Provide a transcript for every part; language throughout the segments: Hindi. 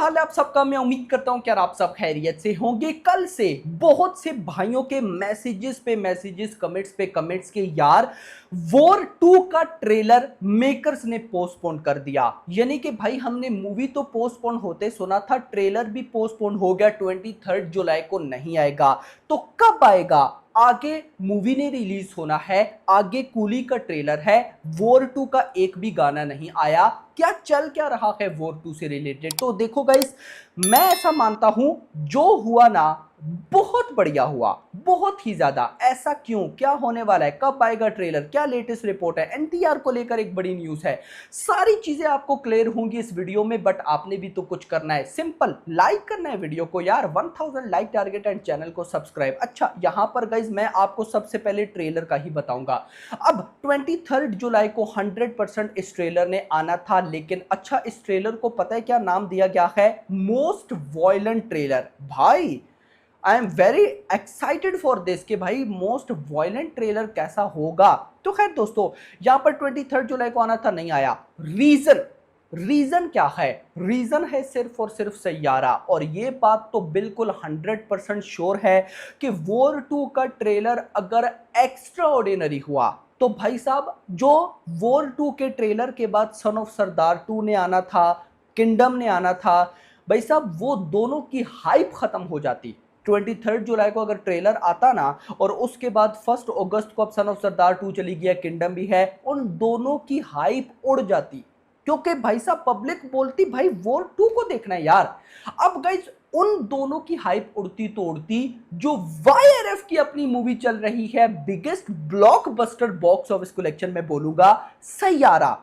हाल है आप सबका। मैं उम्मीद करता हूं कि यार आप सब खैरियत से होंगे। कल से बहुत से भाइयों के मैसेजेस पे मैसेजेस, कमेंट्स पे कमेंट्स के यार वॉर 2 का ट्रेलर मेकर्स ने पोस्टपोन कर दिया। यानी कि भाई हमने मूवी तो पोस्टपोन होते सुना था, ट्रेलर भी पोस्टपोन हो गया। 23 जुलाई को नहीं आएगा तो कब आएगा? आगे मूवी ने रिलीज होना है, आगे कूली का ट्रेलर है, वॉर 2 का एक भी गाना नहीं आया। क्या चल क्या रहा है वॉर 2 से रिलेटेड? तो देखो गाइस, मैं ऐसा मानता हूं जो हुआ ना बहुत बढ़िया हुआ, बहुत ही ज्यादा। ऐसा क्यों? क्या होने वाला है? कब आएगा ट्रेलर? क्या लेटेस्ट रिपोर्ट है? एनटीआर को लेकर एक बड़ी न्यूज है। सारी चीजें आपको क्लियर होंगी इस वीडियो में, बट आपने भी तो कुछ करना है। सिंपल लाइक करना है वीडियो को यार, 1000 लाइक टारगेट एंड चैनल को सब्सक्राइब। अच्छा, यहां पर गाइस मैं आपको सबसे पहले ट्रेलर का ही बताऊंगा। अब 23 जुलाई को 100% इस ट्रेलर ने आना था, लेकिन अच्छा इस ट्रेलर को पता है क्या नाम दिया गया है? Most violent trailer. भाई I am very excited for this कि भाई मोस्ट वॉयलेंट ट्रेलर कैसा होगा। तो खैर दोस्तों, यहां पर 23 जुलाई को आना था, नहीं आया। रीजन क्या है? रीजन है सिर्फ और सिर्फ सैयारा। और ये बात तो बिल्कुल 100% श्योर है कि वॉर 2 का ट्रेलर अगर एक्स्ट्रा ऑर्डिनरी हुआ तो भाई साहब, जो वॉर 2 के ट्रेलर के बाद सन ऑफ सरदार 2 ने आना था, किंगडम ने आना था, भाई साहब वो दोनों की हाइप खत्म हो जाती। 23 जुलाई को अगर ट्रेलर आता ना, और उसके बाद 1 अगस्त को अब सन ऑफ सरदार 2 चली गई है, किंगडम भी है, उन दोनों की हाइप उड़ जाती। क्योंकि भाई साहब पब्लिक बोलती भाई वॉर 2 को देखना है यार। अब गाइस उन दोनों की हाइप उड़ती तो उड़ती, जो वाईआरएफ की अपनी मूवी चल रही है, biggest blockbuster box office collection में बोलूंगा, सैयारा,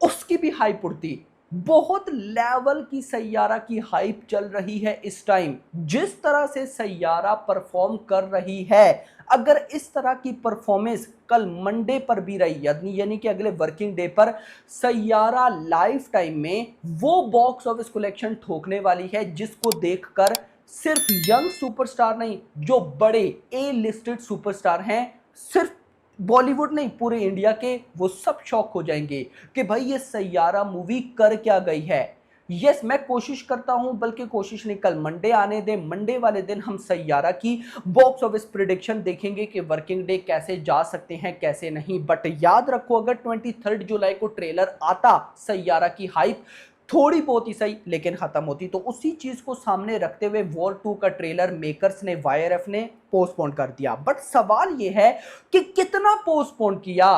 उसकी भी हाइप उड़ती। बहुत लेवल की सैयारा की हाइप चल रही है इस टाइम। जिस तरह से सैयारा परफॉर्म कर रही है, अगर इस तरह की परफॉर्मेंस कल मंडे पर भी रही, यानी कि अगले वर्किंग डे पर, सैयारा लाइफ टाइम में वो बॉक्स ऑफिस कलेक्शन ठोकने वाली है जिसको देखकर सिर्फ यंग सुपरस्टार नहीं, जो बड़े ए लिस्टेड सुपरस्टार हैं, सिर्फ बॉलीवुड नहीं पूरे इंडिया के, वो सब शॉक हो जाएंगे कि भाई ये सैयारा मूवी कर क्या गई है। यस, मैं कोशिश करता हूं, बल्कि कोशिश नहीं, कल मंडे आने दे, मंडे वाले दिन हम सैयारा की बॉक्स ऑफिस प्रिडिक्शन देखेंगे कि वर्किंग डे कैसे जा सकते हैं कैसे नहीं। बट याद रखो, अगर 23 जुलाई को ट्रेलर आता, सैयारा की हाइप थोड़ी बहुत ही सही लेकिन खत्म होती। तो उसी चीज को सामने रखते हुए वॉर 2 का ट्रेलर मेकर्स ने, वाईआरएफ ने पोस्टपोन कर दिया। बट सवाल यह है कि कितना पोस्टपोन किया?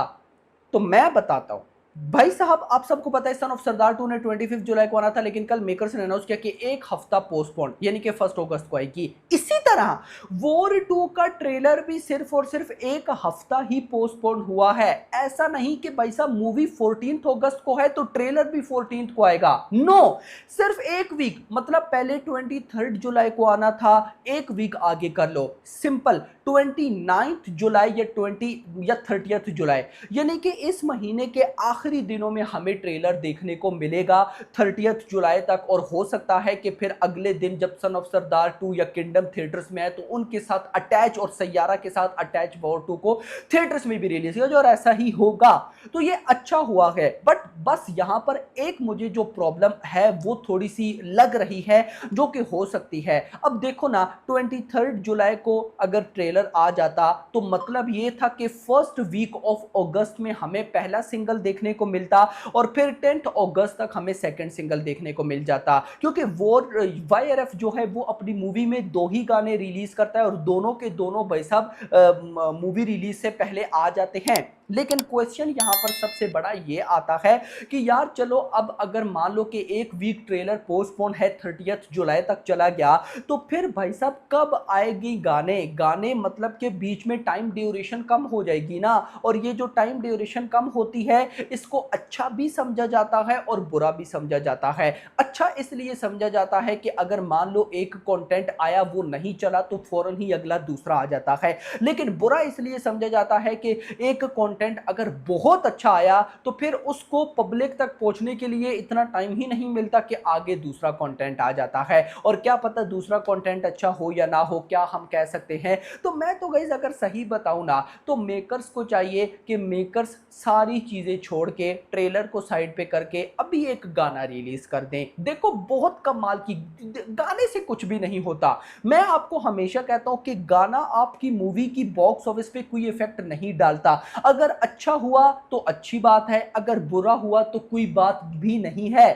तो मैं बताता हूं भाई साहब, आप सबको पता है सन ऑफ सरदार 2 ने 25 जुलाई को आना था, लेकिन कल मेकर्स ने अनाउंस किया कि एक हफ्ता पोस्टपोन, यानी कि 1 अगस्त को आएगी। इसी तरह वॉर 2 का ट्रेलर भी सिर्फ और सिर्फ एक हफ्ता ही पोस्टपोन हुआ है। ऐसा नहीं कि भाई साहब मूवी 14 अगस्त को है तो ट्रेलर भी 14 को आएगा। नो, सिर्फ एक वीक, मतलब पहले 23 जुलाई को आना था, एक वीक आगे कर लो। सिंपल 29 जुलाई या 30 जुलाई, यानी कि इस महीने के आखिरी दिनों में हमें ट्रेलर देखने को मिलेगा 30 जुलाई तक। और हो सकता है कि फिर अगले दिन जब सन ऑफ सरदार 2 या किंगडम थिएटर्स में है तो उनके साथ अटैच, और सैयारा के साथ अटैच वॉर 2 को थिएटर्स में भी रिलीज किया, और ऐसा ही होगा। तो ये अच्छा हुआ है। बट बस यहां पर एक मुझे जो प्रॉब्लम है वो थोड़ी सी लग रही है, जो कि हो सकती है। अब देखो ना, 23 जुलाई को अगर ट्रेलर आ जाता तो मतलब ये था कि फर्स्ट वीक ऑफ अगस्त में हमें पहला सिंगल देखने को मिलता, और फिर 10 अगस्त तक हमें सेकंड सिंगल देखने को मिल जाता। क्योंकि वो वाईआरएफ जो है वो अपनी मूवी में 2 ही गाने रिलीज करता है, और दोनों के दोनों भाई साहब मूवी रिलीज से पहले आ जाते हैं। लेकिन क्वेश्चन यहां पर सबसे बड़ा ये आता है कि यार चलो, अब अगर मान लो कि एक वीक ट्रेलर पोस्टपोन है, 30 जुलाई तक चला गया, तो फिर भाई साहब कब आएगी गाने मतलब के बीच में टाइम ड्यूरेशन कम हो जाएगी ना। और ये जो टाइम ड्यूरेशन कम होती है, इसको अच्छा भी समझा जाता है और बुरा भी समझा जाता है। अच्छा इसलिए समझा जाता है कि अगर मान लो एक कंटेंट आया, वो नहीं चला, तो फौरन ही अगला दूसरा आ जाता है। लेकिन बुरा इसलिए समझा जाता है कि एक कंटेंट कंटेंट अगर बहुत अच्छा आया तो फिर उसको पब्लिक तक पहुंचने के लिए इतना टाइम ही नहीं मिलता कि आगे दूसरा कंटेंट आ जाता है। और क्या पता दूसरा कंटेंट अच्छा हो या ना हो, क्या हम कह सकते हैं। तो मैं तो गाइस अगर सही बताऊं ना तो मेकर्स को चाहिए कि मेकर्स सारी चीजें छोड़ के ट्रेलर को साइड पे करके अभी एक गाना रिलीज कर दें। देखो बहुत कमाल की, गाने से कुछ भी नहीं होता। मैं आपको हमेशा कहता हूं कि गाना आपकी मूवी की बॉक्स ऑफिस पे कोई इफेक्ट नहीं डालता। अगर अच्छा हुआ तो अच्छी बात है, अगर बुरा हुआ तो कोई बात भी नहीं है।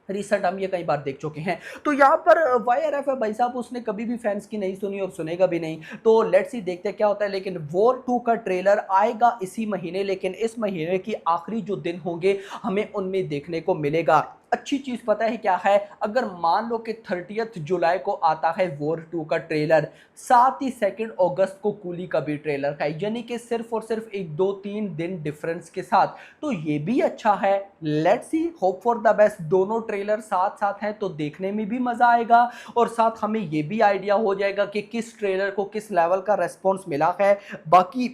रिसेंट हम ये कई बार देख चुके हैं। तो यहाँ पर YRF है भाई साहब, उसने कभी भी फैंस की नहीं सुनी और सुनेगा भी नहीं। तो लेट्स सी देखते हैं क्या होता है। लेकिन वॉर 2 का ट्रेलर आएगा इसी महीने, लेकिन इस महीने की आखिरी जो दिन होंगे हमें उनमें देखने को मिलेगा। अच्छी चीज पता है क्या है, अगर मान लो कि 30 जुलाई को आता है वॉर 2 का ट्रेलर, साथ ही 2 अगस्त को कूली का भी ट्रेलर है, यानी कि सिर्फ और सिर्फ 1-2-3 दिन डिफरेंस के साथ। तो ये भी अच्छा है। Let's see, hope for the best. दोनों ट्रेलर साथ साथ हैं तो देखने में भी मजा आएगा और साथ हमें ये भी आइडिया हो जाएगा कि किस ट्रेलर को किस लेवल का रेस्पॉन्स मिला है। बाकी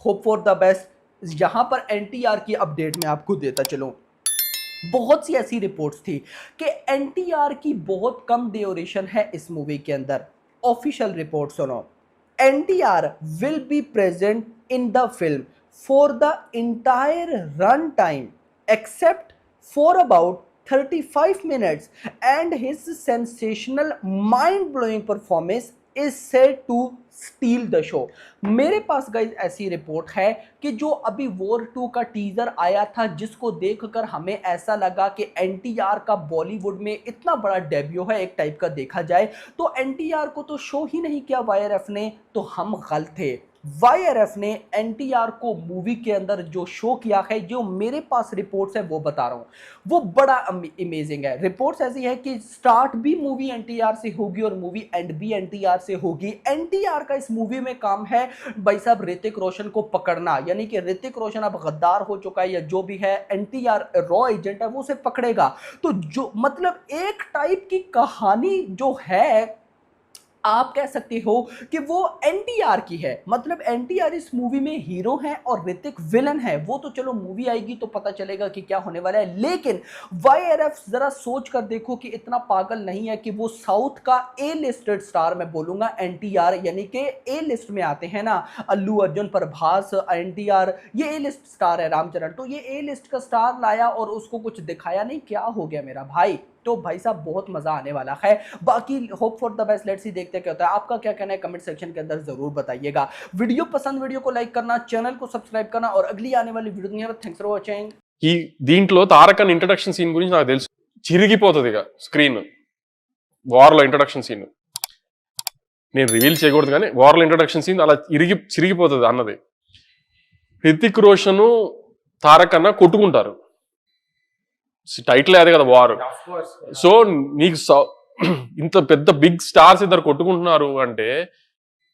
होप फॉर द बेस्ट। यहां पर NTR की अपडेट मैं आपको देता चलूं, बहुत सी ऐसी रिपोर्ट्स थी कि NTR की बहुत कम ड्यूरेशन है इस मूवी के अंदर। ऑफिशियल रिपोर्ट सुनो, NTR will be present in the film for the entire run time except for about 35 minutes and his sensational mind-blowing performance is said to steel the show. मेरे पास गाइज ऐसी रिपोर्ट है कि जो अभी वॉर 2 का टीजर आया था जिसको देखकर हमें ऐसा लगा कि NTR का बॉलीवुड में इतना बड़ा डेब्यू है एक टाइप का देखा जाए, तो NTR को तो शो ही नहीं किया YRF ने, तो हम गलत थे। YRF ने NTR को मूवी के अंदर जो शो किया है, जो मेरे पास रिपोर्ट्स है वो बता रहा हूं, वो बड़ा अमेजिंग है। रिपोर्ट्स ऐसी है कि स्टार्ट भी मूवी NTR से होगी और मूवी एंड भी NTR से होगी। NTR का इस मूवी में काम है भाई साहब ऋतिक रोशन को पकड़ना, यानी कि ऋतिक रोशन अब गद्दार हो चुका है या जो भी है, NTR रॉ एजेंट है, वो उसे पकड़ेगा। तो जो मतलब एक टाइप की कहानी जो है, आप कह सकते हो कि वो NTR की है। मतलब NTR इस मूवी में हीरो है और ऋतिक विलन है। वो तो चलो मूवी आएगी तो पता चलेगा कि क्या होने वाला है, लेकिन YRF जरा सोच कर देखो कि इतना पागल नहीं है कि वो साउथ का A लिस्टेड स्टार, मैं बोलूंगा NTR, यानी कि A लिस्ट में आते हैं ना, अल्लू अर्जुन, प्रभास, NTR, ये A लिस्ट स्टार है, रामचरण, तो ये A लिस्ट का स्टार लाया और उसको कुछ दिखाया नहीं, क्या हो गया मेरा भाई। तो भाई साहब बहुत मजा आने वाला है। बाकी hope for the best, let's see देखते हैं क्या होता है। आपका क्या कहना है कमेंट सेक्शन के अंदर जरूर बताइएगा। वीडियो पसंद, वीडियो को लाइक करना, चैनल को सब्सक्राइब करना और अगली आने वाली वीडियो में थैंक्स फॉर वाचिंग। ఈ దీంట్లో తారకన్ ఇంట్రడక్షన్ సీన్ గురించి నాకు తెలుసు, చిరిగిపోతుంది ఇక స్క్రీన్ వార్లో ఇంట్రడక్షన్ సీన్. నేను రివీల్ చేయకూడదు కానీ వార్లో ఇంట్రడక్షన్ సీన్ అలా చిరిగిపోతుంది అన్నది. హృతిక్ రోషన్ తారకన్న కొట్టుకుంటారు, టైటిల్ అదే కదా వార్. సో నీకు ఇంత పెద్ద బిగ్ స్టార్స్ ఇద్దరు కొట్టుకుంటున్నారు అంటే